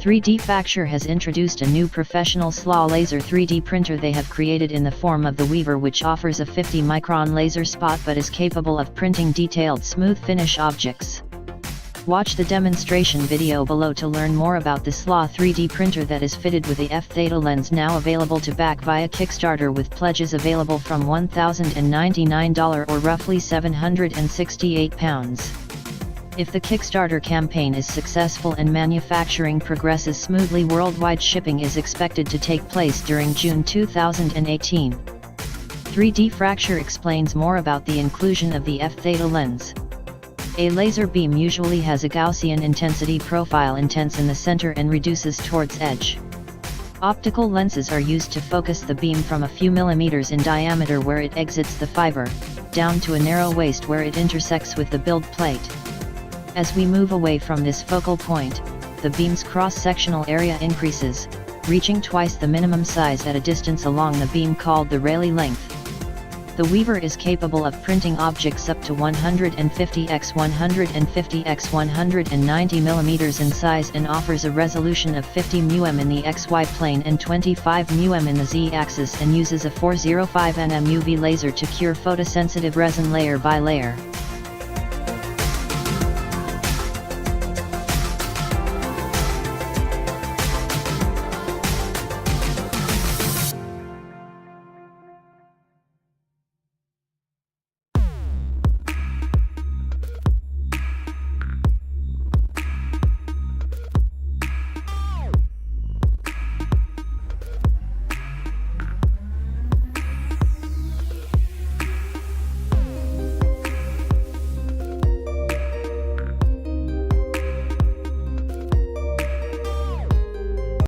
3D Facture has introduced a new professional SLA laser 3D printer they have created in the form of the Weaver, which offers a 50 micron laser spot but is capable of printing detailed smooth finish objects. Watch the demonstration video below to learn more about the SLA 3D printer that is fitted with the F-theta lens, now available to back via Kickstarter, with pledges available from $1,099 or roughly £768. If the Kickstarter campaign is successful and manufacturing progresses smoothly, worldwide shipping is expected to take place during June 2018. 3D Facture explains more about the inclusion of the F-theta lens. A laser beam usually has a Gaussian intensity profile, intense in the center and reduces towards edge. Optical lenses are used to focus the beam from a few millimeters in diameter where it exits the fiber, down to a narrow waist where it intersects with the build plate. As we move away from this focal point, the beam's cross-sectional area increases, reaching twice the minimum size at a distance along the beam called the Rayleigh length. The Weaver is capable of printing objects up to 150 x 150 x 190 mm in size and offers a resolution of 50 mm in the XY plane and 25 mm in the Z-axis, and uses a 405 nm UV laser to cure photosensitive resin layer by layer.